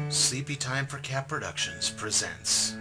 Sleepy Time for Cat Productions presents.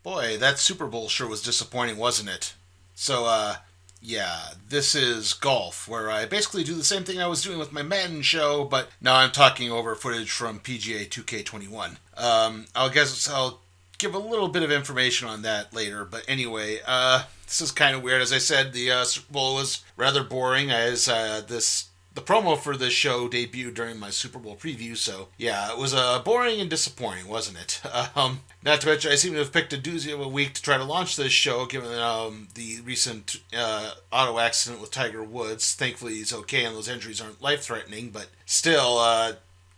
Boy, that Super Bowl sure was disappointing, wasn't it? So, yeah, this is golf, where I basically do the same thing I was doing with my Madden show, but now I'm talking over footage from PGA2K21. I'll give a little bit of information on that later, but anyway, this is kind of weird. As I said, the Super Bowl was rather boring, as the promo for this show debuted during my Super Bowl preview, so yeah, it was boring and disappointing, wasn't it? Not to mention, I seem to have picked a doozy of a week to try to launch this show, given the recent auto accident with Tiger Woods. Thankfully, he's okay and those injuries aren't life-threatening, but still,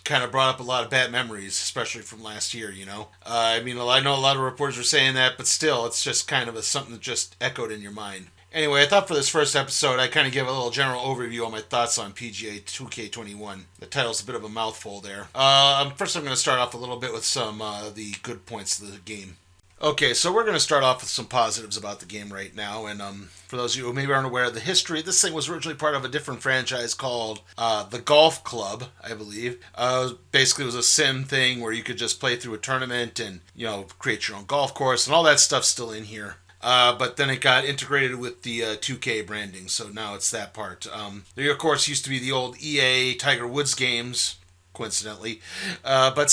kind of brought up a lot of bad memories, especially from last year, you know? I know a lot of reporters were saying that, but still, it's just kind of something that just echoed in your mind. Anyway, I thought for this first episode, I'd kind of give a little general overview on my thoughts on PGA 2K21. The title's a bit of a mouthful there. First, I'm going to start off a little bit with some the good points of the game. Okay, so we're going to start off with some positives about the game right now, and for those of you who maybe aren't aware of the history, this thing was originally part of a different franchise called the Golf Club, I believe. Basically, it was a sim thing where you could just play through a tournament and, create your own golf course, and all that stuff's still in here. But then it got integrated with the 2K branding, so now it's that part. There, of course, used to be the old EA Tiger Woods games, coincidentally, but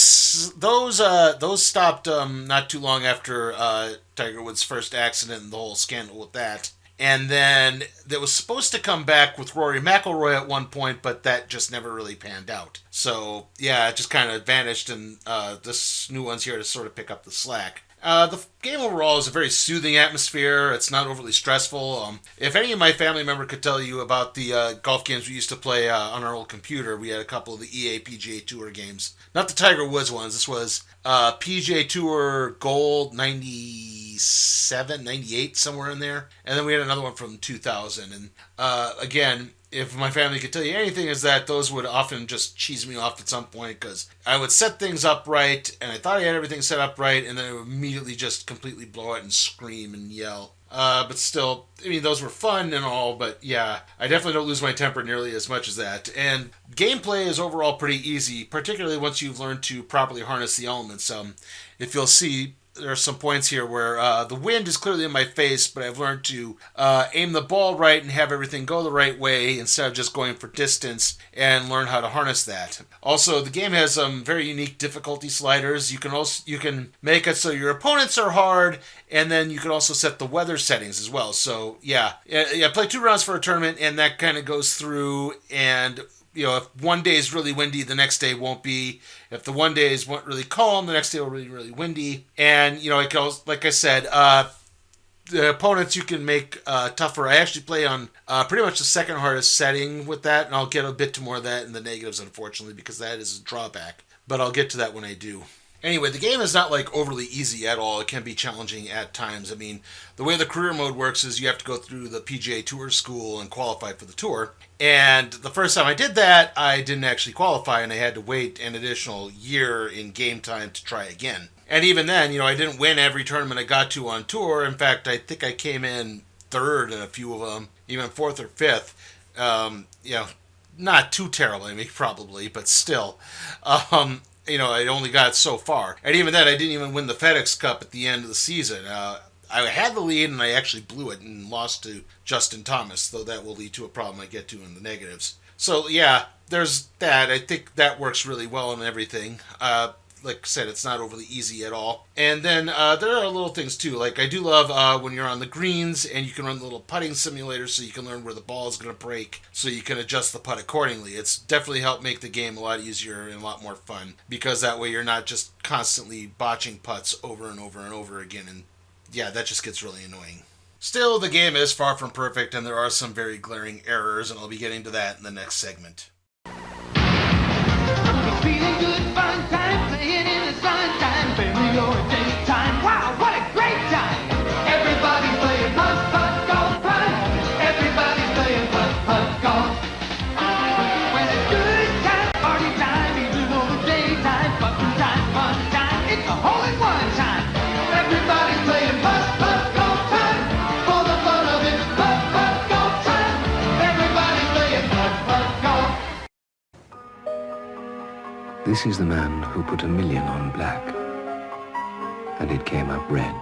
those stopped not too long after Tiger Woods' first accident and the whole scandal with that. And then it was supposed to come back with Rory McIlroy at one point, but that just never really panned out. So, yeah, it just kind of vanished, and this new one's here to sort of pick up the slack. The game overall is a very soothing atmosphere. It's not overly stressful. If any of my family member could tell you about the golf games we used to play on our old computer, we had a couple of the EA PGA Tour games. Not the Tiger Woods ones. This was PGA Tour Gold 97, 98, somewhere in there. And then we had another one from 2000. And again, if my family could tell you anything, is that those would often just cheese me off at some point, because I would set things up right, and I thought I had everything set up right, and then I would immediately just completely blow it and scream and yell. But still, those were fun and all, but yeah, I definitely don't lose my temper nearly as much as that. And gameplay is overall pretty easy, particularly once you've learned to properly harness the elements. If you'll see, there are some points here where the wind is clearly in my face, but I've learned to aim the ball right and have everything go the right way instead of just going for distance, and learn how to harness that. Also, the game has some very unique difficulty sliders. You can make it so your opponents are hard, and then you can also set the weather settings as well. So yeah, play 2 rounds for a tournament, and that kind of goes through, and if one day is really windy, the next day won't be. If the one day is really calm, the next day will be really, really windy. And, it goes, like I said, the opponents you can make tougher. I actually play on pretty much the second hardest setting with that, and I'll get a bit to more of that in the negatives, unfortunately, because that is a drawback. But I'll get to that when I do. Anyway, the game is not overly easy at all. It can be challenging at times. The way the career mode works is you have to go through the PGA Tour school and qualify for the tour. And the first time I did that, I didn't actually qualify, and I had to wait an additional year in game time to try again. And even then, I didn't win every tournament I got to on tour. In fact, I think I came in third in a few of them, even fourth or fifth. Not too terrible, probably, but still. I only got so far. And even then, I didn't even win the FedEx Cup at the end of the season. I had the lead, and I actually blew it and lost to Justin Thomas, though that will lead to a problem I get to in the negatives. So, yeah, there's that. I think that works really well and everything. Like I said, it's not overly easy at all. And then there are little things, too. I do love when you're on the greens, and you can run the little putting simulator so you can learn where the ball is going to break, so you can adjust the putt accordingly. It's definitely helped make the game a lot easier and a lot more fun, because that way you're not just constantly botching putts over and over and over again, and yeah, that just gets really annoying. Still, the game is far from perfect, and there are some very glaring errors, and I'll be getting to that in the next segment. Feeling good, fun time, playing in the sunshine, family or daytime. Wow, what a great time! This is the man who put 1,000,000 on black, and it came up red.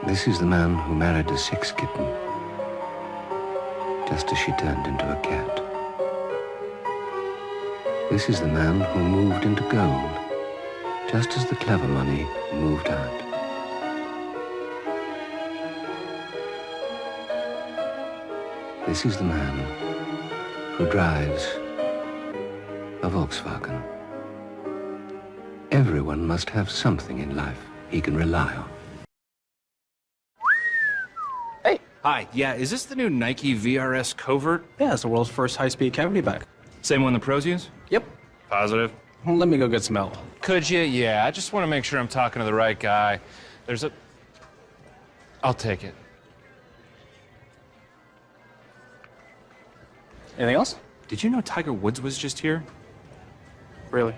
This is the man who married a sex kitten, just as she turned into a cat. This is the man who moved into gold, just as the clever money moved out. This is the man who drives a Volkswagen. Everyone must have something in life he can rely on. Hey. Hi, yeah, is this the new Nike VRS Covert? Yeah, it's the world's first high-speed cavity bag. Same one the pros use? Yep. Positive? Let me go get some help. Could you? Yeah, I just want to make sure I'm talking to the right guy. I'll take it. Anything else? Did you know Tiger Woods was just here? Really?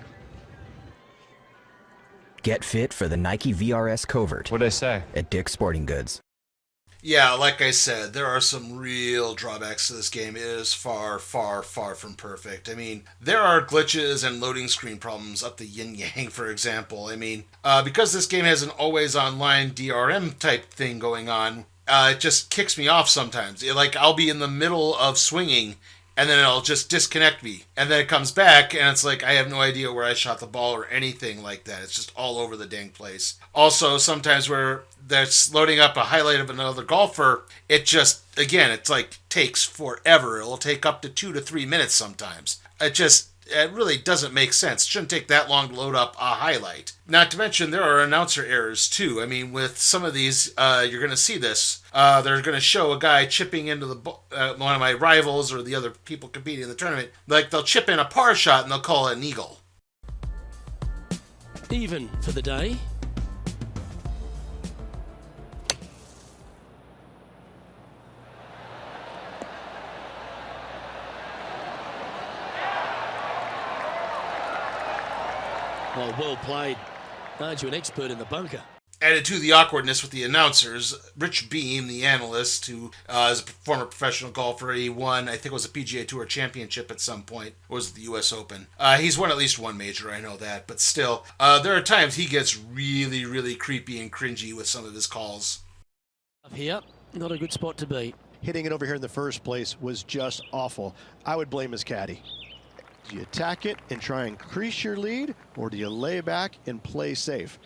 Get fit for the Nike VRS Covert What'd I say? at Dick's Sporting Goods. Yeah, like I said, there are some real drawbacks to this game. It is far, far, far from perfect. I mean, there are glitches and loading screen problems up the yin-yang, for example. I mean, because this game has an always-online DRM type thing going on, it just kicks me off sometimes. I'll be in the middle of swinging, and then it'll just disconnect me. And then it comes back, and it's like I have no idea where I shot the ball or anything like that. It's just all over the dang place. Also, sometimes where that's loading up a highlight of another golfer, it just, again, it's like takes forever. It'll take up to 2 to 3 minutes sometimes. It really doesn't make sense. It shouldn't take that long to load up a highlight. Not to mention, there are announcer errors, too. I mean, with some of these, you're going to see this. They're going to show a guy chipping into one of my rivals or the other people competing in the tournament. Like, they'll chip in a par shot and they'll call it an eagle. Even for the day. Oh, well played. Aren't you an expert in the bunker? Added to the awkwardness with the announcers, Rich Beam, the analyst, who is a former professional golfer, he won, I think it was a PGA Tour championship at some point, or was it the U.S. Open? He's won at least one major, I know that, but still, there are times he gets really, really creepy and cringy with some of his calls. Up here, not a good spot to be. Hitting it over here in the first place was just awful. I would blame his caddy. Do you attack it and try and increase your lead, or do you lay back and play safe?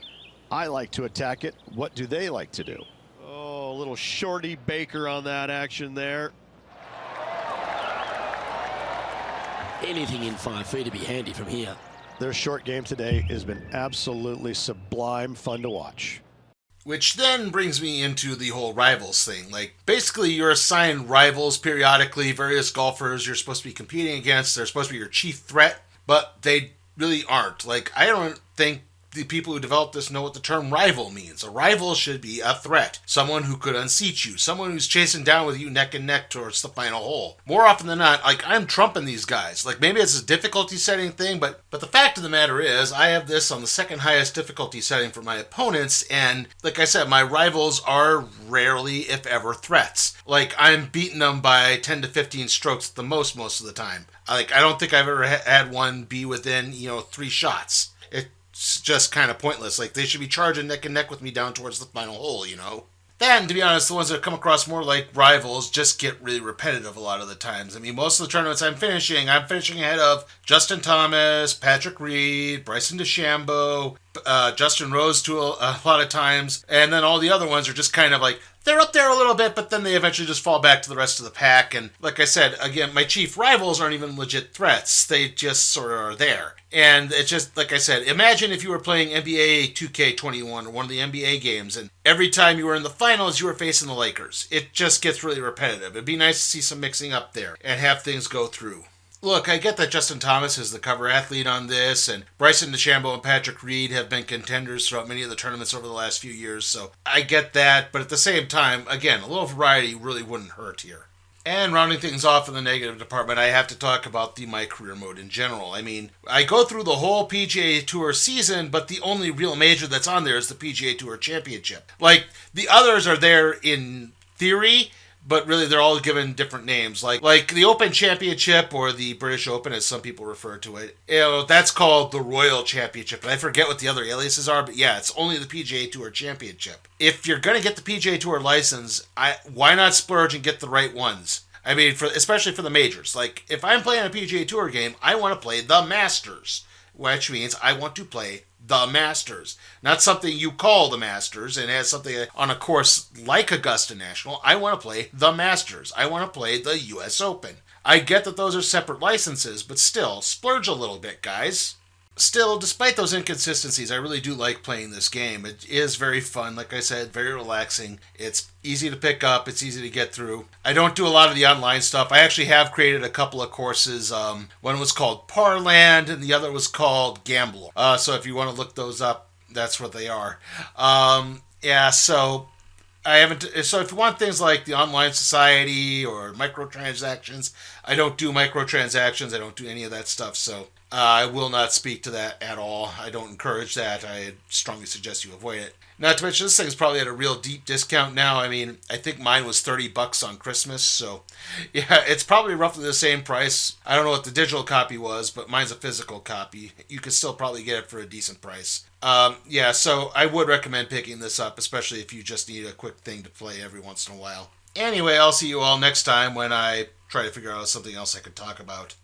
I like to attack it. What do they like to do? Oh, a little shorty Baker on that action there. Anything in 5 feet to be handy from here. Their short game today has been absolutely sublime fun to watch. Which then brings me into the whole rivals thing. Like, basically, you're assigned rivals periodically, various golfers you're supposed to be competing against. They're supposed to be your chief threat, but they really aren't. Like, I don't think the people who developed this know what the term rival means. A rival should be a threat. Someone who could unseat you. Someone who's chasing down with you neck and neck towards the final hole. More often than not, like, I'm trumping these guys. Like, maybe it's a difficulty setting thing, but the fact of the matter is, I have this on the second highest difficulty setting for my opponents, and like I said, my rivals are rarely, if ever, threats. Like, I'm beating them by 10 to 15 strokes at the most of the time. Like, I don't think I've ever had one be within, 3 shots. It's just kind of pointless. Like, they should be charging neck and neck with me down towards the final hole, Then, to be honest, the ones that come across more like rivals just get really repetitive a lot of the times. I mean, most of the tournaments I'm finishing ahead of Justin Thomas, Patrick Reed, Bryson DeChambeau, Justin Rose to a lot of times, and then all the other ones are just kind of like, they're up there a little bit, but then they eventually just fall back to the rest of the pack. And like I said, again, my chief rivals aren't even legit threats. They just sort of are there. And it's just, like I said, imagine if you were playing NBA 2K21 or one of the NBA games, and every time you were in the finals, you were facing the Lakers. It just gets really repetitive. It'd be nice to see some mixing up there and have things go through. Look, I get that Justin Thomas is the cover athlete on this, and Bryson DeChambeau and Patrick Reed have been contenders throughout many of the tournaments over the last few years, so I get that, but at the same time, again, a little variety really wouldn't hurt here. And rounding things off in the negative department, I have to talk about the My Career mode in general. I mean, I go through the whole PGA Tour season, but the only real major that's on there is the PGA Tour Championship. Like, the others are there in theory, but really they're all given different names. Like the Open Championship, or the British Open as some people refer to it. That's called the Royal Championship. And I forget what the other aliases are, but yeah, it's only the PGA Tour Championship. If you're going to get the PGA Tour license, why not splurge and get the right ones? I mean, especially for the majors. Like, if I'm playing a PGA Tour game, I want to play the Masters, which means I want to play the Masters. Not something you call the Masters and has something on a course like Augusta National. I want to play the Masters. I want to play the U.S. Open. I get that those are separate licenses, but still, splurge a little bit, guys. Still, despite those inconsistencies, I really do like playing this game. It is very fun, like I said, very relaxing. It's easy to pick up, it's easy to get through. I don't do a lot of the online stuff. I actually have created a couple of courses. One was called Parland, and the other was called Gambler. So if you want to look those up, that's what they are. So I haven't. So if you want things like the Online Society or microtransactions, I don't do microtransactions. I don't do any of that stuff. So I will not speak to that at all. I don't encourage that. I strongly suggest you avoid it. Not to mention, this thing is probably at a real deep discount now. I mean, I think mine was $30 on Christmas, so yeah, it's probably roughly the same price. I don't know what the digital copy was, but mine's a physical copy. You could still probably get it for a decent price. So I would recommend picking this up, especially if you just need a quick thing to play every once in a while. Anyway, I'll see you all next time when I try to figure out something else I could talk about.